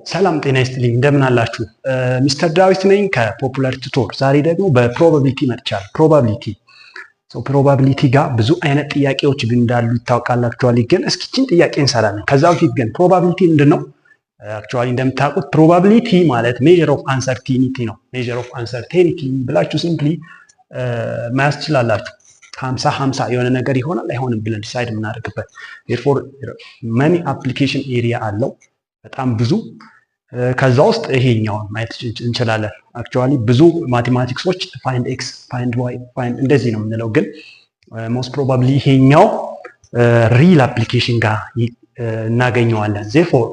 ሰላም ጤና ይስጥልኝ እንደምን አላችሁ? ሚስተር ዳዊት ነኝ ከፖፑላር ቱቶር። ዛሬ ደግሞ በፕሮባቢሊቲ መጥቻለሁ። ፕሮባቢሊቲ ጋር ብዙ አይነት ጥያቄዎች እንዳሉ ይታወቃል። አክቹዋሊ ግን እስኪችን ጥያቄ እንሰራለን። ከዛ በፊት ግን ፕሮባቢሊቲ ምንድነው? አክቹዋሊ እንደምታውቁት ፕሮባቢሊቲ ማለት ሜዥር ኦፍ አንሰርቲኒቲ ነው። ሜዥር ኦፍ አንሰርቲኒቲ ብላችሁ ሲምፕሊ መያዝ ትችላላችሁ። 50-50 የሆነ ነገር ይሆናል አይሆንም ብለን ዲሳይድ የምናደርግበት therefore many application area አለው በጣም ብዙ። ከዛ ውስጥ ይሄኛውን ማየት እንችላለን። አክቹዋሊ ብዙ ማቴማቲክሶች ፋይንድ ኤክስ ፋይንድ ዋይ ፋይንድ እንደዚህ ነው የምንለው፣ ግን ሞስት ፕሮባብሊ ይሄኛው ሪል አፕሊኬሽን ጋር እናገኘዋለን። therefore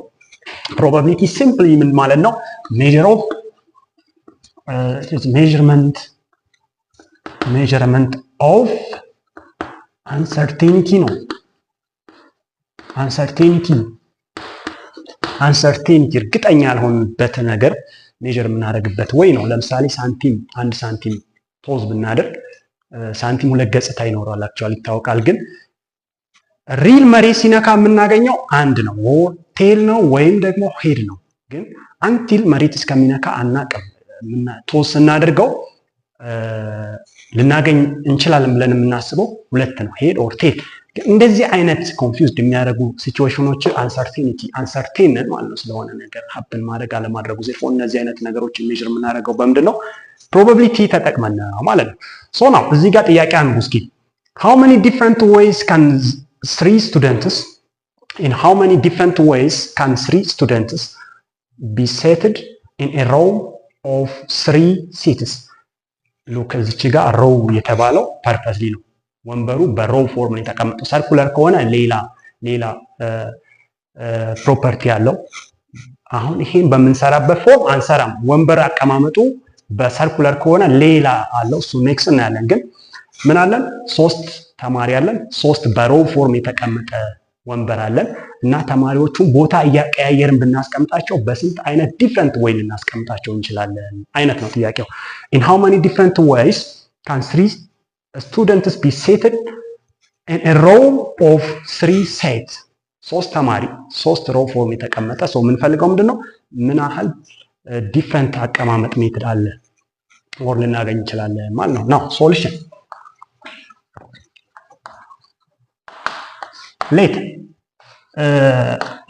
probability simply ምን ማለት ነው? measurement of uncertainty ነው። አንሰርቴኒቲ እርግጠኛ ያልሆንበት ነገር ሜዥር የምናደርግበት ወይ ነው። ለምሳሌ አንድ ሳንቲም ፖዝ ብናደርግ ሳንቲም ሁለት ገጽታ ይኖረዋል አክቹዋሊ ይታወቃል። ግን ሪል መሬት ሲነካ የምናገኘው አንድ ነው፣ ቴል ነው ወይም ደግሞ ሄድ ነው። ግን አንቲል መሬት እስከሚነካ አናቅም። ፖዝ ስናደርገው ልናገኝ እንችላለን ብለን የምናስበው ሁለት ነው፣ ሄድ ኦር ቴል። እንደዚህ አይነት ኮንፊውዝድ የሚያደርጉ ሲቹዌሽኖች አንሰርቴን ማለት ነው ስለሆነ ነገር ሀፕን ማድረግ አለማድረጉ። ዜርፎር እነዚህ አይነት ነገሮች ሜዥር የምናደርገው በምንድን ነው? ፕሮባቢሊቲ ተጠቅመን ነው ማለት ነው። ሶ ናው እዚህ ጋር ጥያቄ አንዱ እስኪ how many different ways can three students be seated in a row of 3 seats? ሉክ እዚች ጋር ሮው የተባለው ፐርፐስሊ ነው። ወንበሩ በሮው ፎርም ነው የተቀመጠው። ሰርኩለር ከሆነ ሌላ ፕሮፐርቲ ያለው። አሁን ይሄን በምንሰራበት ፎርም አንሰራም። ወንበር አቀማመጡ በሰርኩለር ከሆነ ሌላ አለው፣ እሱ ኔክስት እናያለን። ግን ምን አለን? 3 ተማሪ አለን፣ 3 በሮው ፎርም የተቀመጠ ወንበር አለን እና ተማሪዎቹን ቦታ እያቀያየርን ብናስቀምጣቸው በስንት አይነት ዲፍረንት ወይ ልናስቀምጣቸው እንችላለን አይነት ነው ጥያቄው። in how many different ways can 3 students be seated in a row of 3 sets? 3 ተማሪ 3 ሮው ፎርም የተቀመጠ ሰው የምንፈልገው ምንድነው? ምን ያህል ዲፍረንት አቀማመጥ ሜትድ አለ ወር ልናገኝ እንችላለን ማለት ነው። ናው ሶሉሽን ሌት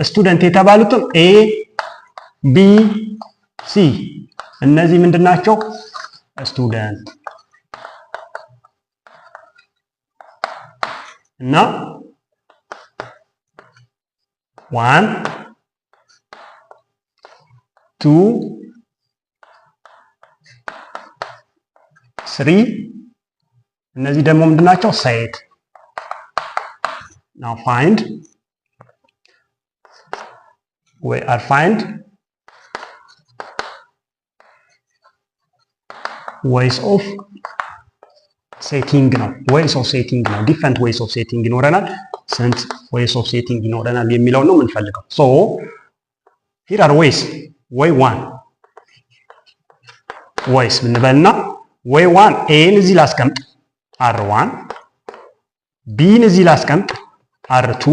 ስቱደንት የተባሉትን ኤ ቢ ሲ እነዚህ ምንድናቸው? ስቱደንት እና 1 2 3 እነዚህ ደግሞ ምንድናቸው? ሴት። now find ways of setting ነው። ways of setting ነው። different ways of setting ይኖረናል። ስንት ways of setting ይኖረናል የሚለው ነው የምንፈልገው። so here are ways. way 1 ways ምንበልና way 1 ኤን እዚህ ላስቀምጥ r1 ቢን እዚህ ላስቀምጥ r2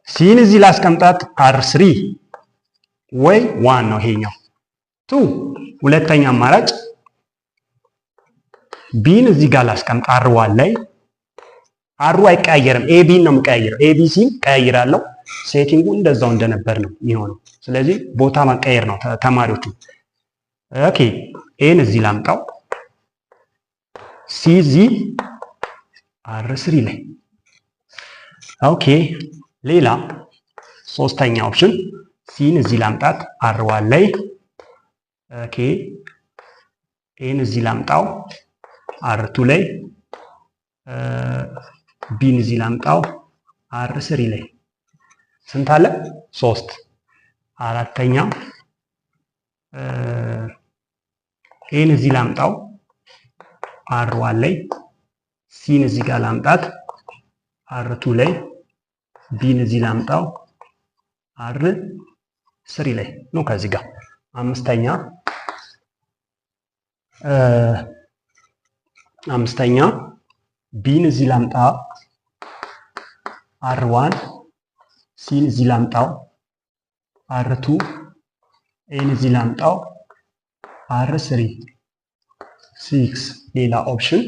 ሲን እዚህ ላስቀምጣት r3 ወይ 1 ነው ይሄኛው። 2 ሁለተኛ አማራጭ ቢን እዚህ ጋር ላስቀምጥ r1 ላይ r አይቀያየርም። ኤ ቢን ነው የምቀያየረው። ኤ ቢ ሲን ቀያይራለሁ። ሴቲንጉ እንደዛው እንደነበር ነው የሚሆነው። ስለዚህ ቦታ ማቀየር ነው ተማሪዎቹ። ኦኬ ኤን እዚህ ላምጣው፣ ሲ እዚህ r3 ላይ። ኦኬ ሌላ ሶስተኛ ኦፕሽን ሲን እዚህ ላምጣት r1 ላይ። ኦኬ ኤን እዚህ ላምጣው r2 ላይ። ቢን እዚህ ላምጣው r3 ላይ። ስንት አለ? 3። አራተኛ ኤን እዚህ ላምጣው r1 ላይ። ሲን እዚህ ጋር ላምጣት r2 ላይ። ቢን እዚህ ላምጣው r3 ላይ ነው ከዚህ ጋር። አምስተኛ ቢን እዚህ ላምጣ r1 ሲን እዚህ ላምጣው R2 ኤን እዚህ ላምጣው R3 6 ሌላ ኦፕሽን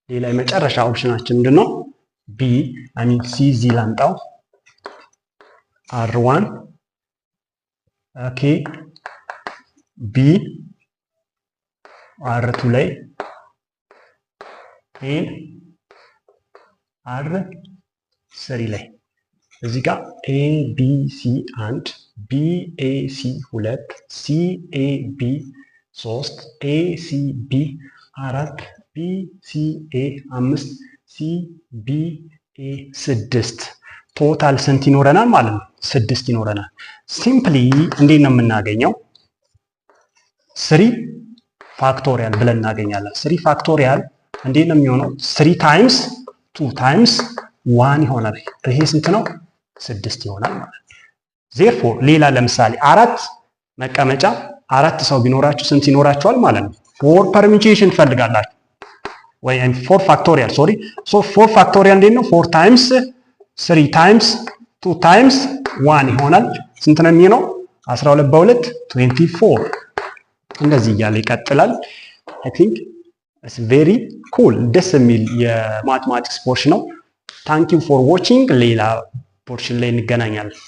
ሌላ የመጨረሻ ኦፕሽናችን ምንድነው? ቢ ሲ እዚህ ላምጣው R1 ኦኬ ቢ R2 ላይ ኤን R3 ላይ እዚህ ጋር ኤ ቢ ሲ 1 ቢ ኤ ሲ 2 ሲ ኤ ቢ 3 ኤ ሲ ቢ 4 ቢ ሲ ኤ 5 ሲ ቢ ኤ 6 ቶታል ስንት ይኖረናል ማለት ነው? 6 ይኖረናል። ሲምፕሊ እንዴት ነው የምናገኘው? 3 ፋክቶሪያል ብለን እናገኛለን። 3 ፋክቶሪያል እንዴት ነው የሚሆነው? 3 ታይምስ 2 ታይምስ 1 ይሆናል። ይሄ ስንት ነው? 6 ይሆናል ማለት ነው። ዜርፎር ሌላ ለምሳሌ 4 መቀመጫ 4 ሰው ቢኖራችሁ ስንት ይኖራችኋል ማለት ነው? 4 ፐርሚቴሽን ትፈልጋላችሁ ወይ 4 ፋክቶሪያል ሶሪ። ሶ 4 ፋክቶሪያል እንዴት ነው? 4 ታይምስ 3 ታይምስ 2 ታይምስ 1 ይሆናል። ስንት ነው የሚሆነው? 12 በ2 24 እንደዚህ እያለ ይቀጥላል። አይ ቲንክ ኢትስ ቬሪ ኩል ደስ የሚል የማትማቲክስ ፖርሽን ነው። ታንክ ዩ ፎር ዋቺንግ። ሌላ ፖርሽን ላይ እንገናኛለን።